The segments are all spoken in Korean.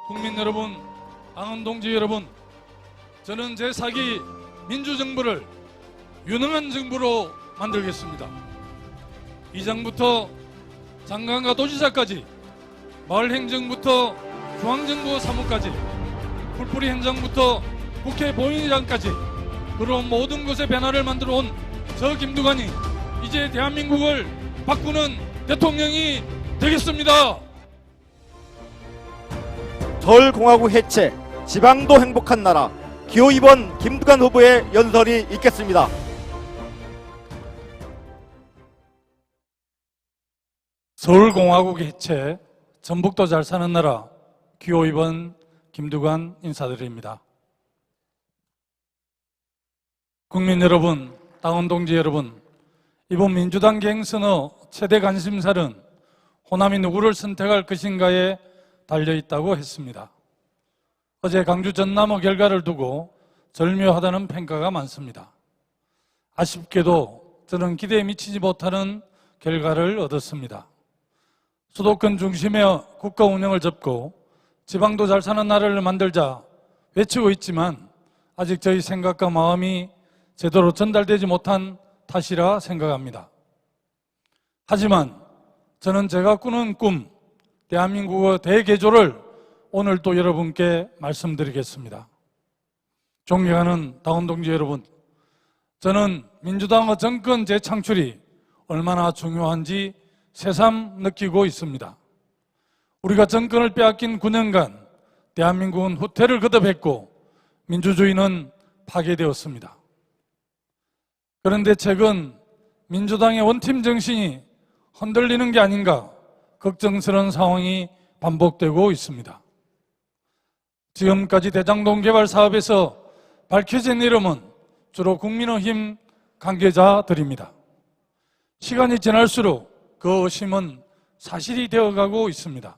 국민 여러분, 당원 동지 여러분, 저는 제4기 민주정부를 유능한 정부로 만들겠습니다. 이장부터 장관과 도지사까지, 마을행정부터 중앙정부 사무까지, 풀뿌리 현장부터 국회 본회의장까지, 그런 모든 것의 변화를 만들어 온 저 김두관이 이제 대한민국을 바꾸는 대통령이 되겠습니다. 서울공화국 해체, 지방도 행복한 나라, 기호 2번 김두관 후보의 연설이 있겠습니다. 서울공화국 해체, 전북도 잘 사는 나라, 기호 2번 김두관 인사드립니다. 국민 여러분, 당원 동지 여러분, 이번 민주당 경선의 최대 관심사는 호남이 누구를 선택할 것인가에 달려있다고 했습니다. 어제 강주 전남의 결과를 두고 절묘하다는 평가가 많습니다. 아쉽게도 저는 기대에 미치지 못하는 결과를 얻었습니다. 수도권 중심의 국가 운영을 접고 지방도 잘 사는 나라를 만들자 외치고 있지만 아직 저희 생각과 마음이 제대로 전달되지 못한 탓이라 생각합니다. 하지만 저는 제가 꾸는 꿈, 대한민국의 대개조를 오늘 또 여러분께 말씀드리겠습니다. 존경하는 당원 동지 여러분, 저는 민주당의 정권 재창출이 얼마나 중요한지 새삼 느끼고 있습니다. 우리가 정권을 빼앗긴 9년간 대한민국은 후퇴를 거듭했고 민주주의는 파괴되었습니다. 그런데 최근 민주당의 원팀 정신이 흔들리는 게 아닌가 걱정스러운 상황이 반복되고 있습니다. 지금까지 대장동 개발 사업에서 밝혀진 이름은 주로 국민의힘 관계자들입니다. 시간이 지날수록 그 의심은 사실이 되어가고 있습니다.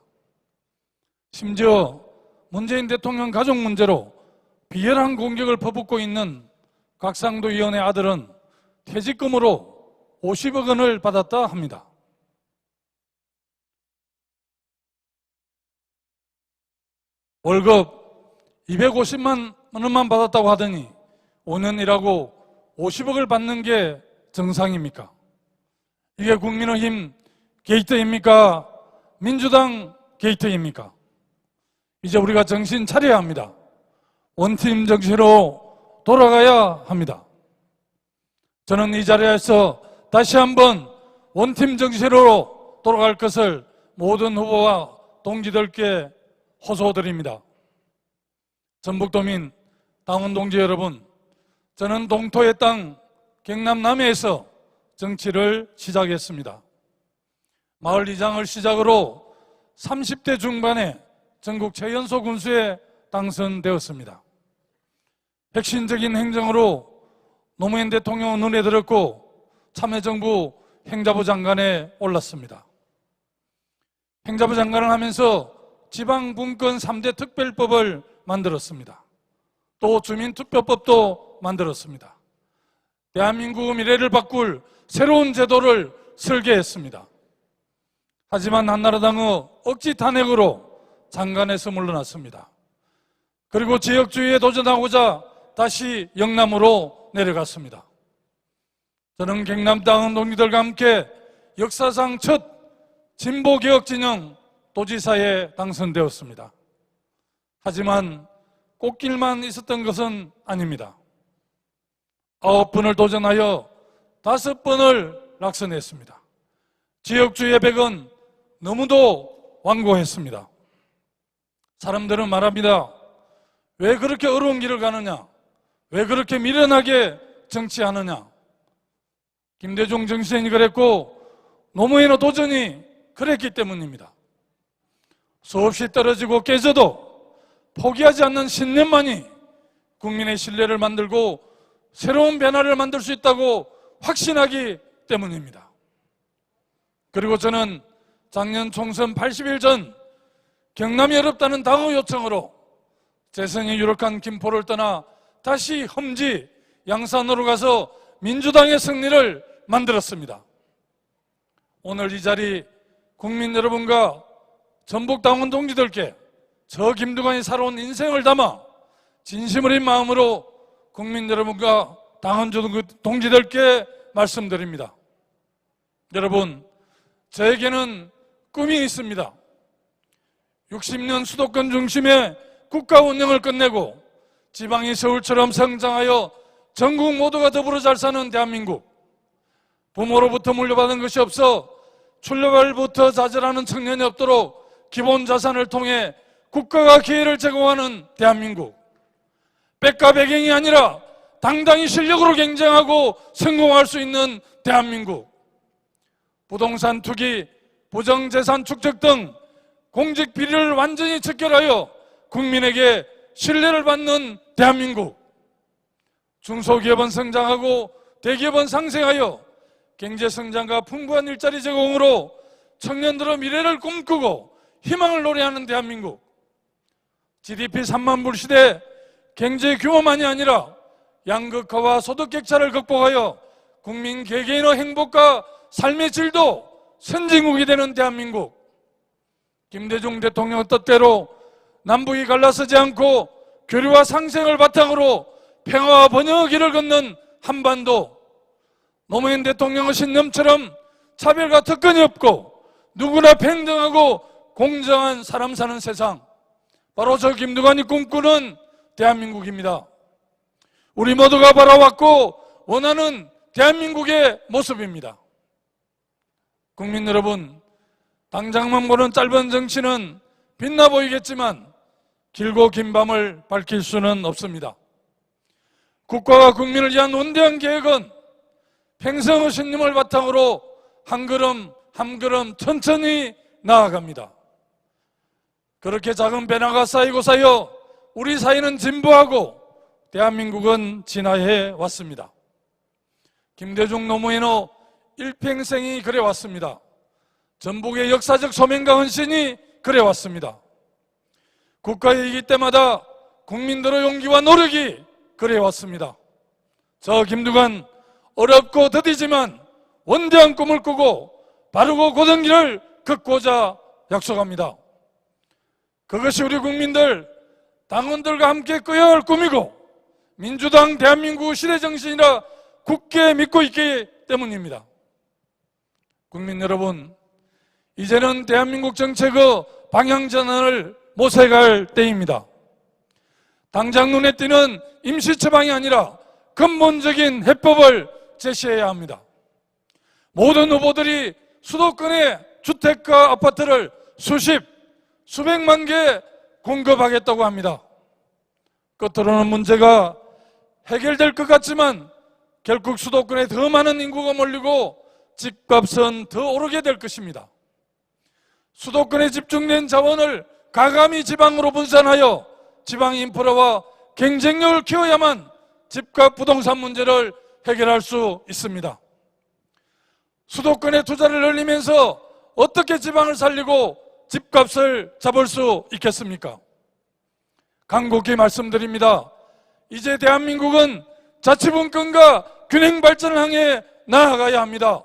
심지어 문재인 대통령 가족 문제로 비열한 공격을 퍼붓고 있는 곽상도 의원의 아들은 퇴직금으로 50억 원을 받았다 합니다. 월급 250만 원만 받았다고 하더니 5년 일하고 50억을 받는 게 정상입니까? 이게 국민의힘 게이트입니까? 민주당 게이트입니까? 이제 우리가 정신 차려야 합니다. 원팀 정신으로 돌아가야 합니다. 저는 이 자리에서 다시 한번 원팀 정신으로 돌아갈 것을 모든 후보와 동지들께 호소드립니다. 전북도민, 당원 동지 여러분, 저는 동토의 땅 경남 남해에서 정치를 시작했습니다. 마을 이장을 시작으로 30대 중반에 전국 최연소 군수에 당선되었습니다. 혁신적인 행정으로 노무현 대통령 눈에 들었고 참여정부 행자부 장관에 올랐습니다. 행자부 장관을 하면서 지방분권 3대 특별법을 만들었습니다. 또 주민투표법도 만들었습니다. 대한민국의 미래를 바꿀 새로운 제도를 설계했습니다. 하지만 한나라당의 억지 탄핵으로 장관에서 물러났습니다. 그리고 지역주의에 도전하고자 다시 영남으로 내려갔습니다. 저는 경남 당원 동지들과 함께 역사상 첫 진보개혁 진영 도지사에 당선되었습니다. 하지만 꽃길만 있었던 것은 아닙니다. 9번을 도전하여 5번을 낙선했습니다. 지역주의의 벽은 너무도 완고했습니다. 사람들은 말합니다. 왜 그렇게 어려운 길을 가느냐? 왜 그렇게 미련하게 정치하느냐? 김대중 정신이 그랬고 노무현의 도전이 그랬기 때문입니다. 수없이 떨어지고 깨져도 포기하지 않는 신념만이 국민의 신뢰를 만들고 새로운 변화를 만들 수 있다고 확신하기 때문입니다. 그리고 저는 작년 총선 80일 전 경남이 어렵다는 당의 요청으로 재선이 유력한 김포를 떠나 다시 험지 양산으로 가서 민주당의 승리를 만들었습니다. 오늘 이 자리 국민 여러분과 전북 당원 동지들께 저 김두관이 살아온 인생을 담아 진심 어린 마음으로 국민 여러분과 당원 동지들께 말씀드립니다. 여러분, 저에게는 꿈이 있습니다. 60년 수도권 중심의 국가 운영을 끝내고 지방이 서울처럼 성장하여 전국 모두가 더불어 잘 사는 대한민국, 부모로부터 물려받은 것이 없어 출발부터 좌절하는 청년이 없도록 기본 자산을 통해 국가가 기회를 제공하는 대한민국, 백과 배경이 아니라 당당히 실력으로 경쟁하고 성공할 수 있는 대한민국, 부동산 투기, 부정재산 축적 등 공직 비리를 완전히 척결하여 국민에게 신뢰를 받는 대한민국, 중소기업은 성장하고 대기업은 상생하여 경제성장과 풍부한 일자리 제공으로 청년들의 미래를 꿈꾸고 희망을 노래하는 대한민국, GDP 3만 불 시대 경제 규모만이 아니라 양극화와 소득 격차를 극복하여 국민 개개인의 행복과 삶의 질도 선진국이 되는 대한민국, 김대중 대통령 뜻대로 남북이 갈라서지 않고 교류와 상생을 바탕으로 평화와 번영의 길을 걷는 한반도, 노무현 대통령의 신념처럼 차별과 특권이 없고 누구나 평등하고 공정한 사람 사는 세상, 바로 저 김두관이 꿈꾸는 대한민국입니다. 우리 모두가 바라왔고 원하는 대한민국의 모습입니다. 국민 여러분, 당장만 보는 짧은 정치는 빛나 보이겠지만 길고 긴 밤을 밝힐 수는 없습니다. 국가와 국민을 위한 원대한 계획은 평생의 신념을 바탕으로 한 걸음 한 걸음 천천히 나아갑니다. 그렇게 작은 변화가 쌓이고 쌓여 우리 사회는 진보하고 대한민국은 진화해 왔습니다. 김대중 노무현의 일평생이 그래왔습니다. 전북의 역사적 소명과 헌신이 그래왔습니다. 국가의 위기 때마다 국민들의 용기와 노력이 그래왔습니다. 저 김두관, 어렵고 더디지만 원대한 꿈을 꾸고 바르고 고든 길을 걷고자 약속합니다. 그것이 우리 국민들, 당원들과 함께 꿔야 할 꿈이고 민주당 대한민국 시대 정신이라 굳게 믿고 있기 때문입니다. 국민 여러분, 이제는 대한민국 정책의 방향전환을 모색할 때입니다. 당장 눈에 띄는 임시처방이 아니라 근본적인 해법을 제시해야 합니다. 모든 후보들이 수도권의 주택과 아파트를 수백만 개 공급하겠다고 합니다. 겉으로는 문제가 해결될 것 같지만 결국 수도권에 더 많은 인구가 몰리고 집값은 더 오르게 될 것입니다. 수도권에 집중된 자원을 가감히 지방으로 분산하여 지방 인프라와 경쟁력을 키워야만 집값 부동산 문제를 해결할 수 있습니다. 수도권에 투자를 늘리면서 어떻게 지방을 살리고 집값을 잡을 수 있겠습니까? 간곡히 말씀드립니다. 이제 대한민국은 자치분권과 균형 발전을 향해 나아가야 합니다.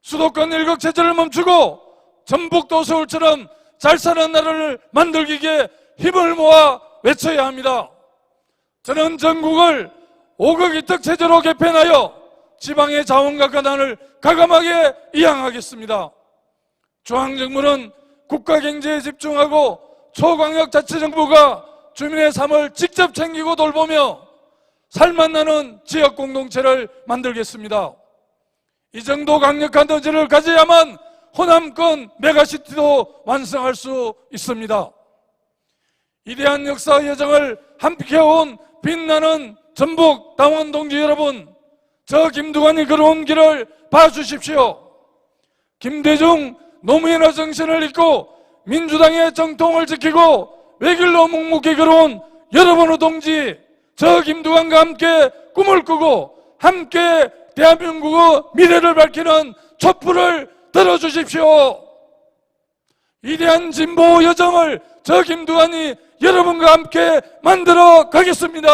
수도권 일극체제를 멈추고 전북도 서울처럼 잘 사는 나라를 만들기 위해 힘을 모아 외쳐야 합니다. 저는 전국을 5급 이특 체제로 개편하여 지방의 자원과 권한을 과감하게 이양하겠습니다. 중앙정부는 국가 경제에 집중하고 초광역자치정부가 주민의 삶을 직접 챙기고 돌보며 살맛나는 지역 공동체를 만들겠습니다. 이 정도 강력한 의지를 가져야만 호남권 메가시티도 완성할 수 있습니다. 위대한 역사의 여정을 함께 해온 빛나는 전북 당원 동지 여러분, 저 김두관이 걸어온 길을 봐주십시오. 김대중, 노무현의 정신을 잇고 민주당의 정통을 지키고 외길로 묵묵히 걸어온 여러분의 동지, 저 김두관과 함께 꿈을 꾸고 함께 대한민국의 미래를 밝히는 촛불을 들어주십시오. 위대한 진보 여정을 저 김두관이 여러분과 함께 만들어 가겠습니다.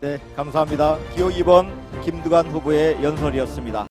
네, 감사합니다. 기호 2번 김두관 후보의 연설이었습니다.